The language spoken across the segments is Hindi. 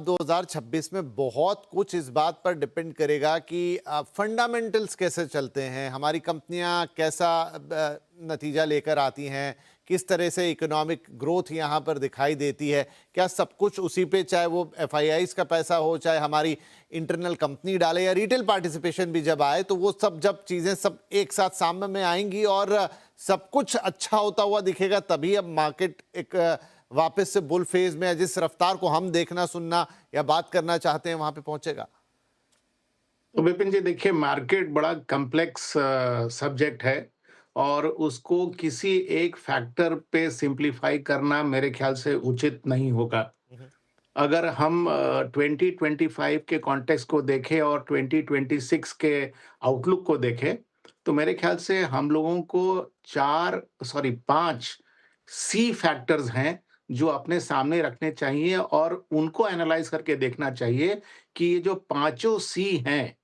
अब 2026 में बहुत कुछ इस बात पर डिपेंड करेगा कि फंडामेंटल्स कैसे चलते हैं, हमारी कंपनियां कैसा नतीजा लेकर आती हैं, किस तरह से इकोनॉमिक ग्रोथ यहाँ पर दिखाई देती है। क्या सब कुछ उसी पे, चाहे वो एफआईआईज का पैसा हो, चाहे हमारी इंटरनल कंपनी डाले या रिटेल पार्टिसिपेशन भी जब आए, तो वो सब जब चीज़ें सब एक साथ सामने में आएंगी और सब कुछ अच्छा होता हुआ दिखेगा, तभी अब मार्केट एक वापस से बुल फेज में, जिस रफ्तार को हम देखना, सुनना या बात करना चाहते हैं, वहां पे पहुंचेगा। तो विपिन जी, देखिए, मार्केट बड़ा कॉम्प्लेक्स सब्जेक्ट है और उसको किसी एक फैक्टर पे सिंप्लीफाई करना मेरे ख्याल से उचित नहीं होगा। हम्म। अगर हम 2025 के कॉन्टेक्स्ट को देखें और 2026 के आउटलुक को देखें, तो मेरे ख्याल से हम लोगों को 5 सी फैक्टर्स हैं जो अपने सामने रखने चाहिए और उनको एनालाइज करके देखना चाहिए कि ये जो पांचों सी हैं,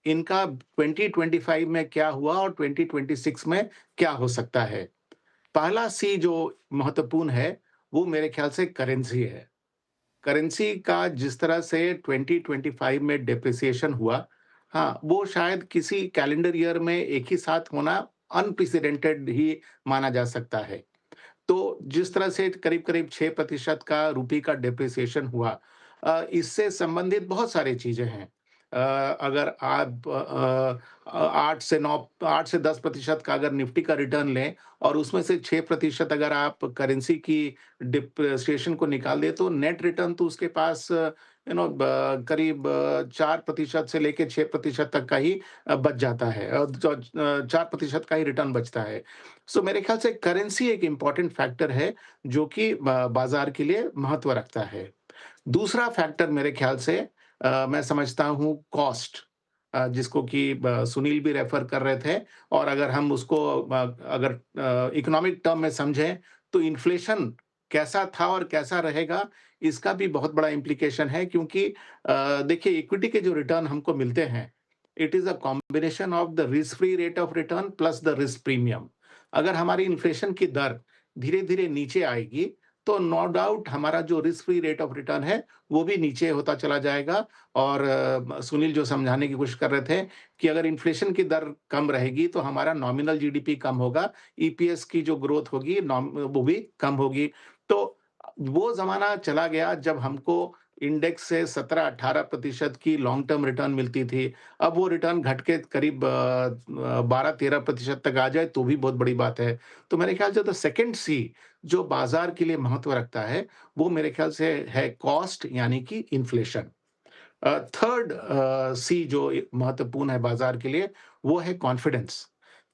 इनका 2025 में क्या हुआ और 2026 में क्या हो सकता है। पहला सी जो महत्वपूर्ण है, वो मेरे ख्याल से करेंसी है। करेंसी का जिस तरह से 2025 में डेप्रिसिएशन हुआ, हाँ, वो शायद किसी कैलेंडर ईयर में एक ही साथ होना अनप्रेसिडेंटेड ही माना जा सकता है। तो जिस तरह से करीब-करीब 6% का रुपये का डेप्रिसिएशन हुआ, इससे संबंधित बहुत सारी चीज़ें हैं। अगर आप 8 से 10% का अगर निफ्टी का रिटर्न लें और उसमें से 6% अगर आप करेंसी की डिप्रिसिएशन को निकाल दें, तो नेट रिटर्न तो उसके पास करीब 4% से लेके 6% तक का ही बच जाता है, 4% का ही रिटर्न बचता है। सो मेरे ख्याल से करेंसी एक इम्पोर्टेंट फैक्टर है जो कि बाजार के लिए महत्व रखता है। दूसरा फैक्टर मेरे ख्याल से मैं समझता हूँ कॉस्ट, जिसको कि सुनील भी रेफर कर रहे थे, और अगर हम उसको अगर इकोनॉमिक टर्म में समझें, तो इन्फ्लेशन कैसा था और कैसा रहेगा, इसका भी बहुत बड़ा इम्प्लीकेशन है, क्योंकि देखिए, इक्विटी के जो रिटर्न हमको मिलते हैं, it is a combination of the risk free rate of return plus the risk premium. अगर हमारी इन्फ्लेशन की दर धीरे-धीरे नीचे आएगी, तो नो डाउट हमारा जो risk free rate of return है, वो भी नीचे होता चला जाएगा। और सुनील जो समझाने की कोशिश कर रहे थे कि अगर इन्फ्लेशन की दर कम रहेगी, तो हमारा नॉमिनल जीडीपी कम होगा, ईपीएस की जो ग्रोथ होगी वो भी कम होगी। तो वो ज़माना चला गया जब हमको इंडेक्स से 17-18% की लॉन्ग टर्म रिटर्न मिलती थी। अब वो रिटर्न घट के करीब 12-13% तक आ जाए, तो भी बहुत बड़ी बात है। तो मेरे ख्याल से तो सेकंड सी जो बाज़ार के लिए महत्व रखता है, वो मेरे ख्याल से है कॉस्ट, यानी कि इन्फ्लेशन। थर्ड सी जो महत्वपूर्ण है बाज़ार के लिए, वो है कॉन्फिडेंस।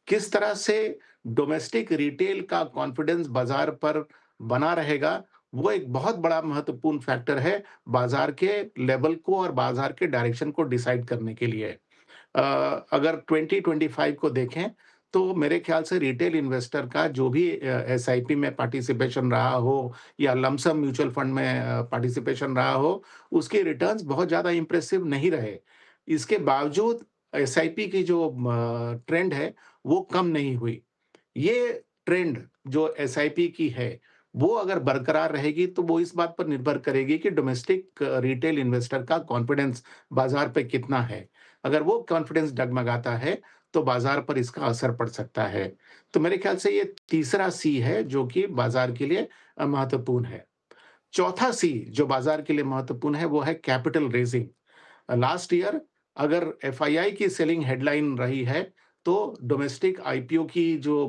किस तरह से डोमेस्टिक रिटेल का कॉन्फिडेंस बाज़ार पर बना रहेगा, वो एक बहुत बड़ा महत्वपूर्ण फैक्टर है बाज़ार के लेवल को और बाज़ार के डायरेक्शन को डिसाइड करने के लिए। अगर 2025 को देखें, तो मेरे ख्याल से रिटेल इन्वेस्टर का जो भी एसआईपी में पार्टिसिपेशन रहा हो या लमसम म्यूचुअल फंड में पार्टिसिपेशन रहा हो, उसके रिटर्न्स बहुत ज़्यादा इम्प्रेसिव नहीं रहे। इसके बावजूद एसआईपी की जो ट्रेंड है, वो कम नहीं हुई। ये ट्रेंड जो एसआईपी की है, वो अगर बरकरार रहेगी, तो वो इस बात पर निर्भर करेगी कि डोमेस्टिक रिटेल इन्वेस्टर का कॉन्फिडेंस बाज़ार पे कितना है। अगर वो कॉन्फिडेंस डगमगाता है, तो बाज़ार पर इसका असर पड़ सकता है। तो मेरे ख्याल से ये तीसरा सी है जो कि बाज़ार के लिए महत्वपूर्ण है। चौथा सी जो बाज़ार के लिए महत्वपूर्ण है, वो है कैपिटल रेज़िंग। लास्ट ईयर अगर एफआईआई की सेलिंग हेडलाइन रही है, तो डोमेस्टिक आईपीओ की जो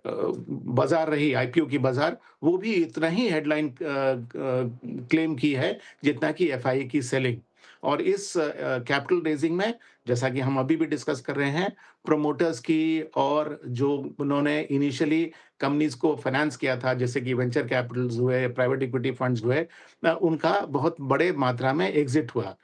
बाज़ार रही, आईपीओ की बाज़ार, वो भी इतना ही हेडलाइन क्लेम की है, जितना कि एफआईआई की सेलिंग। और इस कैपिटल रेज़िंग में, जैसा कि हम अभी भी डिस्कस कर रहे हैं, प्रोमोटर्स की और जो उन्होंने इनिशियली कंपनीज़ को फाइनेंस किया था, जैसे कि वेंचर कैपिटल्स हुए, प्राइवेट इक्विटी फंड्स हुए, उनका बहुत बड़े मात्रा में एग्ज़िट हुआ।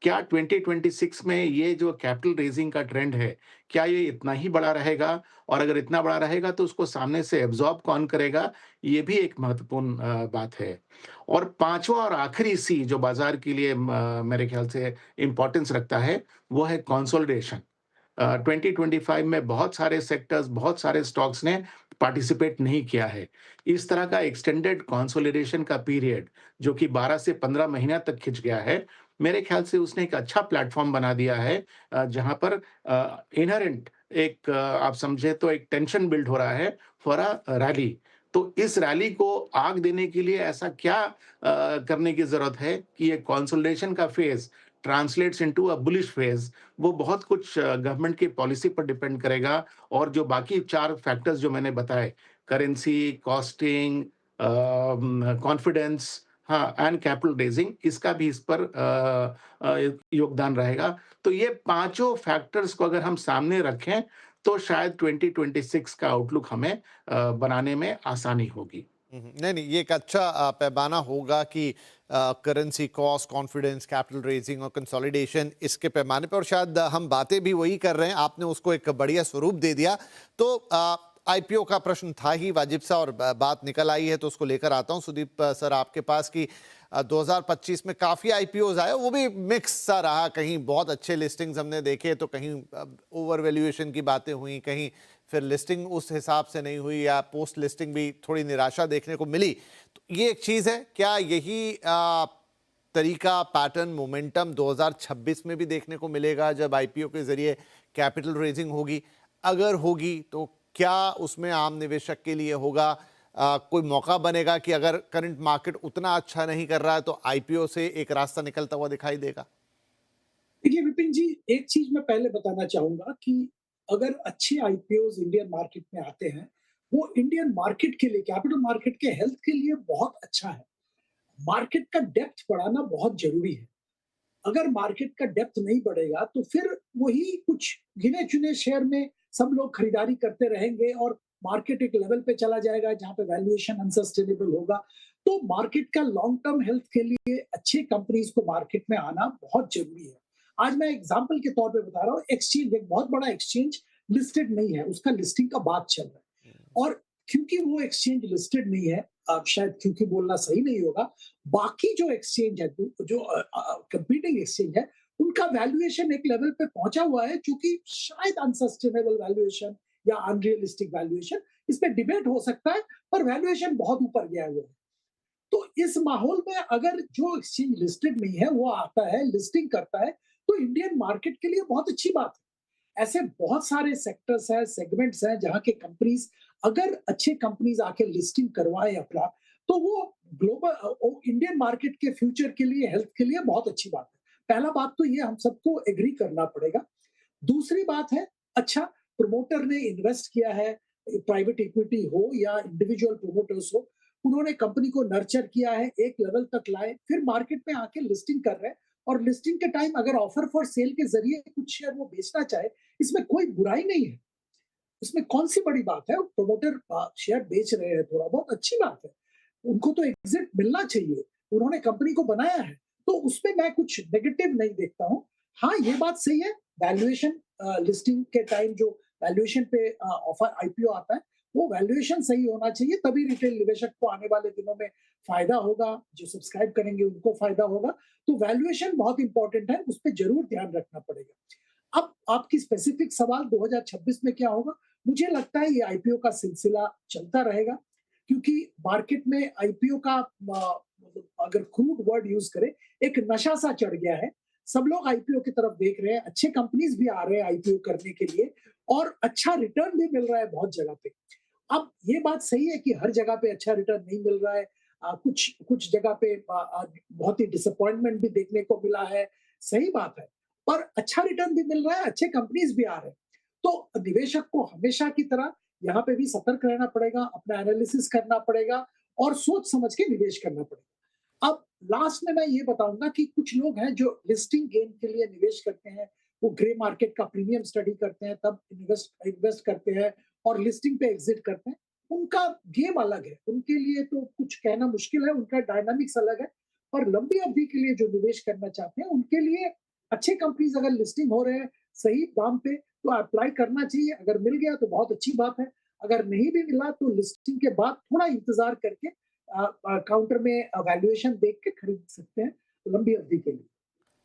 क्या 2026 में ये जो कैपिटल रेज़िंग का ट्रेंड है, क्या ये इतना ही बड़ा रहेगा? और अगर इतना बड़ा रहेगा, तो उसको सामने से एब्ज़ॉर्ब कौन करेगा? ये भी एक महत्वपूर्ण बात है। और पाँचवाँ और आखिरी सी जो बाज़ार के लिए मेरे ख़्याल से इम्पोर्टेंस रखता है, वो है कंसोलिडेशन। 2025 में बहुत सारे सेक्टर्स, बहुत सारे स्टॉक्स ने पार्टिसिपेट नहीं किया है। इस तरह का एक्सटेंडेड कंसोलिडेशन का पीरियड जो कि 12 से 15 महीना तक खिंच गया है, मेरे ख्याल से उसने एक अच्छा प्लेटफ़ॉर्म बना दिया है जहाँ पर इन्हेरेंट एक आप समझे तो एक टेंशन बिल्ड हो रहा है फॉर अ रैली। तो इस रैली को आग देने के लिए ऐसा क्या करने की ज़रूरत है कि ये कंसोलिडेशन का phase translates into a bullish phase. वो बहुत कुछ गवर्नमेंट की पॉलिसी पर डिपेंड करेगा और जो बाकी 4 फैक्टर्स जो मैंने बताए, करेंसी, कॉस्टिंग कॉन्फिडेंस हाँ, एंड कैपिटल रेज़िंग इसका भी इस पर योगदान रहेगा। तो ये पाँचों फैक्टर्स को अगर हम सामने रखें, तो शायद 2026 का आउटलुक हमें बनाने में आसानी होगी। नहीं, नहीं, ये एक अच्छा पैमाना होगा कि currency, cost, confidence, capital raising और कंसोलिडेशन इसके पैमाने पे और शायद हम बातें भी वही कर रहे हैं, आपने उसको एक बढ़िया स्वरूप दे दिया। तो आईपीओ का प्रश्न था ही वाजिब सा और बात निकल आई है तो उसको लेकर आता हूँ सुदीप सर आपके पास कि 2025 में काफ़ी आईपीओज़ आए, वो भी मिक्स सा रहा, कहीं बहुत अच्छे लिस्टिंग्स हमने देखे तो कहीं ओवर वैल्यूएशन की बातें हुई, कहीं फिर लिस्टिंग उस हिसाब से नहीं हुई या पोस्ट लिस्टिंग भी थोड़ी निराशा देखने को मिली। तो ये एक चीज़ है, क्या यही तरीका, पैटर्न, मोमेंटम 2026 में भी देखने को मिलेगा जब आईपीओ के ज़रिए कैपिटल रेज़िंग होगी? अगर होगी तो क्या उसमें आम निवेशक के लिए होगा कोई मौका बनेगा कि अगर करंट मार्केट उतना अच्छा नहीं कर रहा है तो आईपीओ से एक रास्ता निकलता हुआ दिखाई देगा? देखिए विपिन जी, एक चीज़ मैं पहले बताना चाहूँगा कि अगर अच्छे आईपीओज़ इंडियन मार्केट में आते हैं, वो इंडियन मार्केट के लिए, कैपिटल मार्केट के हेल्थ के लिए बहुत अच्छा है। मार्केट का डेप्थ बढ़ाना बहुत ज़रूरी है। अगर मार्केट का डेप्थ नहीं बढ़ेगा, तो फिर वही कुछ गिने-चुने शेयर में सब लोग खरीदारी करते रहेंगे और मार्केट एक लेवल पे चला जाएगा, जहाँ पे वैल्यूएशन अनसस्टेनेबल होगा। तो मार्केट का लॉन्ग टर्म हेल्थ के लिए अच्छे कंपनीज़ को मार्केट में आना बहुत ज़रूरी है। आज मैं एग्ज़ाम्पल के तौर पे बता रहा हूँ, एक्सचेंज एक बहुत बड़ा एक्सचेंज लिस्टेड नहीं है, उसका लिस्टिंग का बात चल रहा है। और क्योंकि वो एक्सचेंज लिस्टेड नहीं है, शायद क्योंकि बोलना सही नहीं होगा, बाकी जो एक्सचेंज है, जो कंपीटिंग एक्सचेंज है, उनका वैल्यूएशन एक लेवल पे पहुंचा हुआ है, जो कि शायद अनसस्टेनेबल वैल्यूएशन या अनरियलिस्टिक वैल्यूएशन, इस पे डिबेट हो सकता है, पर वैल्यूएशन बहुत ऊपर गया हुआ है। तो इस माहौल में अगर जो एक्सचेंज लिस्टेड नहीं है, वो आता है, लिस्टिंग करता है, तो इंडियन मार्केट के लिए बहुत अच्छी बात है। ऐसे बहुत सारे सेक्टर्स हैं, सेगमेंट्स हैं, जहाँ के कंपनीज़ अगर अच्छे कंपनीज़ आके लिस्टिंग करवाएँ अपना, तो वो इंडियन मार्केट के फ्यूचर के लिए, हेल्थ के लिए बहुत अच्छी बात है। पहला बात तो ये हम सबको एग्री करना पड़ेगा। दूसरी बात है, अच्छा प्रमोटर ने इन्वेस्ट किया है, प्राइवेट इक्विटी हो या इंडिविजुअल प्रमोटर्स हो, उन्होंने कंपनी को नर्चर किया है, एक लेवल तक लाए, फिर मार्केट में आके लिस्टिंग कर रहे हैं और लिस्टिंग के टाइम अगर ऑफर फॉर सेल के ज़रिए कुछ शेयर वो बेचना चाहे, इसमें कोई बुराई नहीं है। इसमें कौन-सी बड़ी बात है? प्रमोटर शेयर बेच रहे हैं थोड़ा बहुत, अच्छी बात है। उनको तो एग्ज़िट मिलना चाहिए। उन्होंने कंपनी को बनाया है, तो उसमें मैं कुछ नेगेटिव नहीं देखता हूँ। हाँ, ये बात सही है, वैल्यूएशन लिस्टिंग के टाइम जो वैल्यूएशन पे ऑफर आईपीओ आता है, वो वैल्यूएशन सही होना चाहिए, तभी रिटेल निवेशक को आने वाले दिनों में फ़ायदा होगा, जो सब्सक्राइब करेंगे उनको फ़ायदा होगा। तो वैल्यूएशन बहुत इम्पोर्टेंट है, उस पे ज़रूर ध्यान रखना पड़ेगा। अब आपकी स्पेसिफिक सवाल 2026 में क्या होगा? मुझे लगता है ये आईपीओ का सिलसिला चलता रहेगा, क्योंकि मार्केट में आईपीओ का मतलब अगर क्रूड वर्ड यूज़ करें, एक नशा सा चढ़ गया है। सब लोग आईपीओ की तरफ देख रहे हैं, अच्छे कंपनीज़ भी आ रहे हैं आईपीओ करने के लिए और अच्छा रिटर्न भी मिल रहा है बहुत जगह पे। अब ये बात सही है कि हर जगह पे अच्छा रिटर्न नहीं मिल रहा है। कुछ कुछ जगह पे बहुत ही डिसअपॉइंटमेंट भी देखने को मिला है, सही बात है। पर अच्छा रिटर्न भी मिल रहा है, अच्छे कंपनीज़ भी आ रहे हैं। तो निवेशक को हमेशा की तरह यहाँ पे भी सतर्क रहना पड़ेगा, अपना एनालिसिस करना पड़ेगा और सोच समझ के निवेश करना पड़ेगा। अब लास्ट में मैं ये बताऊँगा कि कुछ लोग हैं जो लिस्टिंग गेन के लिए निवेश करते हैं, वो ग्रे मार्केट का प्रीमियम स्टडी करते हैं, तब इन्वेस्ट इन्वेस्ट करते हैं और लिस्टिंग पे एग्ज़िट करते हैं। उनका गेम अलग है, उनके लिए तो कुछ कहना मुश्किल है, उनका डायनामिक्स अलग है। पर लंबी अवधि के लिए जो निवेश करना चाहते हैं, उनके लिए अच्छे कंपनीज़ अगर लिस्टिंग हो रहे हैं, सही दाम पे, तो अप्लाई करना चाहिए। अगर मिल गया तो बहुत अच्छी बात है, अगर नहीं भी मिला तो लिस्टिंग के बाद थोड़ा इंतज़ार करके काउंटर में वैल्यूएशन देख के खरीद सकते हैं लंबी अवधि के लिए।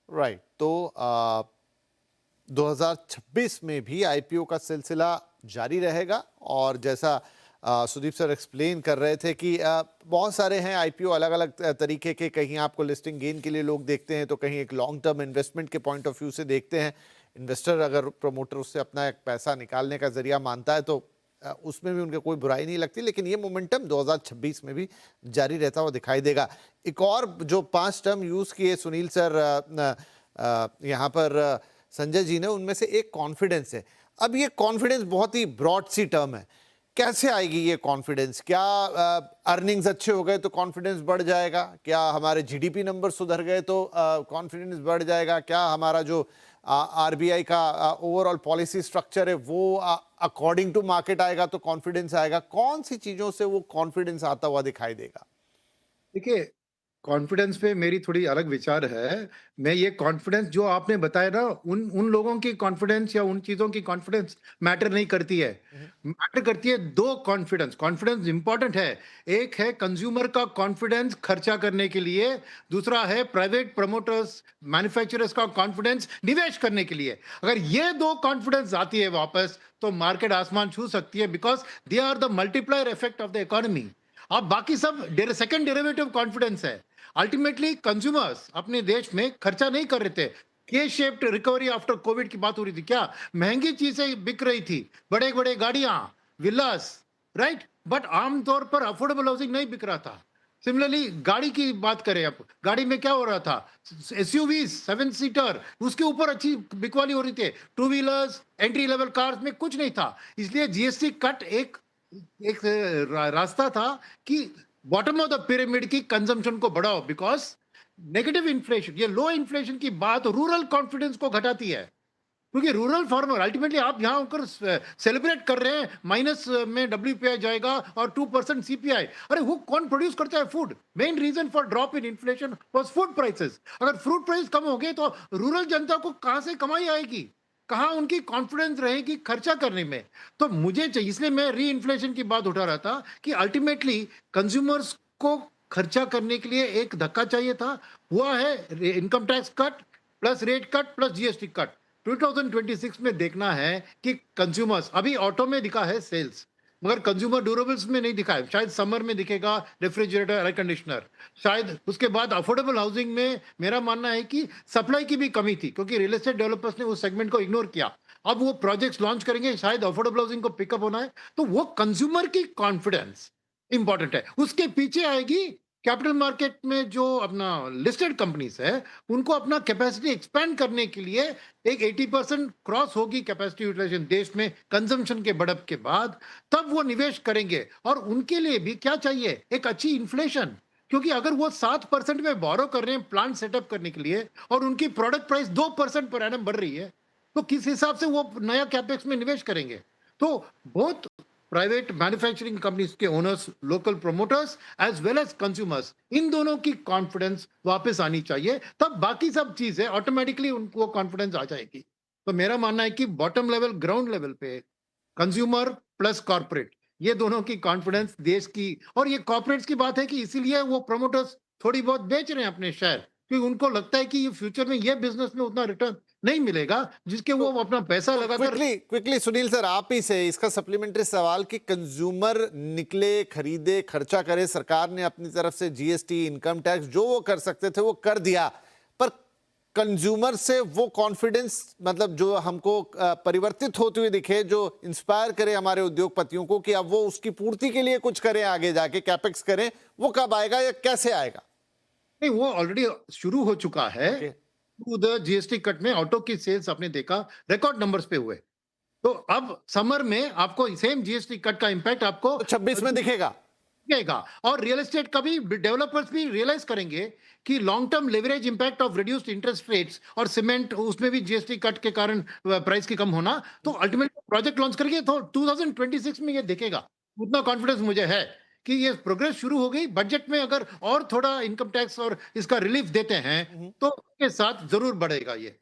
राइट, तो 2026 में भी आईपीओ का सिलसिला जारी रहेगा और जैसा सुदीप सर एक्सप्लेन कर रहे थे कि बहुत सारे हैं आईपीओ अलग अलग तरीके के, कहीं आपको लिस्टिंग गेन के लिए लोग देखते हैं तो कहीं एक लॉन्ग टर्म इन्वेस्टमेंट के पॉइंट ऑफ व्यू से देखते हैं। इन्वेस्टर अगर प्रमोटर उससे अपना एक पैसा निकालने का जरिया मानता है तो उसमें भी उनके कोई बुराई नहीं लगती, लेकिन ये मोमेंटम 2026 में भी जारी रहता हुआ दिखाई देगा। एक और जो 5 टर्म यूज़ किए सुनील सर यहाँ पर संजय जी ने, उनमें से एक कॉन्फिडेंस है। अब ये कॉन्फिडेंस बहुत ही ब्रॉड सी टर्म है, कैसे आएगी ये कॉन्फिडेंस? क्या अर्निंग्स अच्छे हो गए तो कॉन्फिडेंस बढ़ जाएगा? क्या हमारे जीडीपी नंबर सुधर गए तो कॉन्फिडेंस बढ़ जाएगा? क्या हमारा जो आरबीआई का ओवरऑल पॉलिसी स्ट्रक्चर है वो अकॉर्डिंग टू मार्केट आएगा तो कॉन्फिडेंस आएगा? कौन सी चीजों से वो कॉन्फिडेंस आता हुआ दिखाई देगा? देखिए, कॉन्फिडेंस पे मेरी थोड़ी अलग विचार है। मैं ये कॉन्फिडेंस जो आपने बताया ना, उन उन लोगों की कॉन्फिडेंस या उन चीज़ों की कॉन्फिडेंस मैटर नहीं करती है। मैटर करती है 2 कॉन्फिडेंस। कॉन्फिडेंस इम्पोर्टेंट है। एक है कंज्यूमर का कॉन्फिडेंस खर्चा करने के लिए, दूसरा है प्राइवेट प्रमोटर्स, मैन्युफैक्चरर्स का कॉन्फिडेंस निवेश करने के लिए। अगर ये 2 कॉन्फिडेंस आती है वापस, तो मार्केट आसमान छू सकती है, because they are the multiplier effect of the economy. अब बाकी सब सेकंड डेरिवेटिव कॉन्फिडेंस है। अल्टीमेटली कंज्यूमर्स अपने देश में खर्चा नहीं कर रहे थे। के शेप्ड रिकवरी आफ्टर कोविड की बात हो रही थी क्या? महंगी चीजें बिक रही थी, बड़े बड़े गाड़ियां, विलास, राइट, बट आमतौर पर अफोर्डेबल हाउसिंग नहीं बिक रहा था। सिमिलरली गाड़ी की बात करें, अब गाड़ी में क्या हो रहा था? एसयूवी 7 सीटर, उसके ऊपर अच्छी बिकवाली हो रही थी। Two wheelers, entry level cars में कुछ नहीं था। इसलिए जीएसटी कट एक एक रास्ता था कि बॉटम ऑफ द पिरामिड की कंजम्पशन को बढ़ाओ, बिकॉज नेगेटिव इन्फ्लेशन, ये लो इन्फ्लेशन की बात रूरल कॉन्फिडेंस को घटाती है। क्योंकि रूरल फार्मर अल्टीमेटली, आप यहाँ होकर सेलिब्रेट कर रहे हैं माइनस में डब्ल्यूपीआई जाएगा और 2% सीपीआई। अरे वो कौन प्रोड्यूस करता है? Food. Main reason for drop in inflation was food prices. अगर फूड प्राइस कम हो गए तो रूरल जनता को कहाँ से कमाई आएगी? कहाँ उनकी कॉन्फिडेंस रहेगी खर्चा करने में? तो मुझे चाहिए, इसलिए मैं री इन्फ्लेशन की बात उठा रहा था कि अल्टीमेटली कंज्यूमर्स को खर्चा करने के लिए एक धक्का चाहिए था। हुआ है income tax cut plus rate cut plus GST cut. 2026 में देखना है कि कंज्यूमर्स, अभी ऑटो में दिखा है सेल्स, मगर कंज्यूमर ड्यूरेबल्स में नहीं दिखा है। शायद समर में दिखेगा, रेफ्रिजरेटर, एयर कंडीशनर। शायद उसके बाद अफोर्डेबल हाउसिंग में मेरा मानना है कि सप्लाई की भी कमी थी, क्योंकि रियल एस्टेट डेवलपर्स ने उस सेगमेंट को इग्नोर किया। अब वो प्रोजेक्ट्स लॉन्च करेंगे, शायद अफोर्डेबल हाउसिंग को पिकअप होना है। तो वो कंज्यूमर की कॉन्फिडेंस इंपॉर्टेंट है। उसके पीछे आएगी कैपिटल मार्केट में जो अपना लिस्टेड कंपनीज है, उनको अपना कैपेसिटी एक्सपैंड करने के लिए एक 80% क्रॉस होगी कैपेसिटी यूटिलाइजेशन देश में कंजम्पशन के बढ़त के बाद, तब वो निवेश करेंगे। और उनके लिए भी क्या चाहिए? एक अच्छी इन्फ्लेशन। क्योंकि अगर वो 7% में बोरो कर रहे हैं प्लांट सेटअप करने के लिए और उनकी प्रोडक्ट प्राइस 2% पर एनम बढ़ रही है, तो किस हिसाब से वो नया कैपेक्स में निवेश करेंगे? तो बहुत प्राइवेट मैन्युफैक्चरिंग कंपनीज के owners, local promoters as well as consumers, इन दोनों की कॉन्फिडेंस वापस आनी चाहिए, तब बाकी सब चीजें ऑटोमेटिकली उनको कॉन्फिडेंस आ जाएगी। तो मेरा मानना है कि बॉटम लेवल, ग्राउंड लेवल पे कंज्यूमर प्लस कॉर्पोरेट, ये दोनों की कॉन्फिडेंस देश की, और ये कॉर्पोरेट्स की बात है कि इसीलिए वो प्रमोटर्स थोड़ी बहुत बेच रहे हैं अपने शेयर, क्योंकि उनको लगता है कि ये फ्यूचर में ये बिजनेस में उतना रिटर्न नहीं मिलेगा जिसके वो अपना पैसा लगाकर। क्विकली क्विकली सुनील सर, आप ही से इसका सप्लीमेंट्री सवाल कि कंज्यूमर निकले, खरीदे, खर्चा करे, सरकार ने अपनी तरफ से जीएसटी, इनकम टैक्स जो वो कर सकते थे वो कर दिया, पर कंज्यूमर से वो कॉन्फिडेंस, मतलब जो हमको परिवर्तित होते हुए दिखे, जो इंस्पायर करे हमारे उद्योगपतियों को कि अब वो उसकी पूर्ति के लिए कुछ करें, आगे जाके कैपेक्स करें, वो कब आएगा या कैसे आएगा? नहीं, वो ऑलरेडी शुरू हो चुका है। Okay. Through the GST cut में ऑटो की सेल्स आपने देखा रिकॉर्ड नंबर्स पे हुए। तो अब समर में आपको सेम जीएसटी कट का इंपैक्ट आपको तो 26 में दिखेगा। दिखेगा। और रियल एस्टेट का भी डेवलपर्स भी रियलाइज करेंगे कि long term leverage impact of reduced interest rates और सीमेंट, उसमें भी जीएसटी कट के कारण प्राइस की कम होना, तो अल्टीमेटली प्रोजेक्ट लॉन्च करेंगे तो 2026 में ये दिखेगा। उतना कॉन्फिडेंस मुझे है कि ये प्रोग्रेस शुरू हो गई। बजट में अगर और थोड़ा इनकम टैक्स और इसका रिलीफ देते हैं तो उसके साथ जरूर बढ़ेगा ये।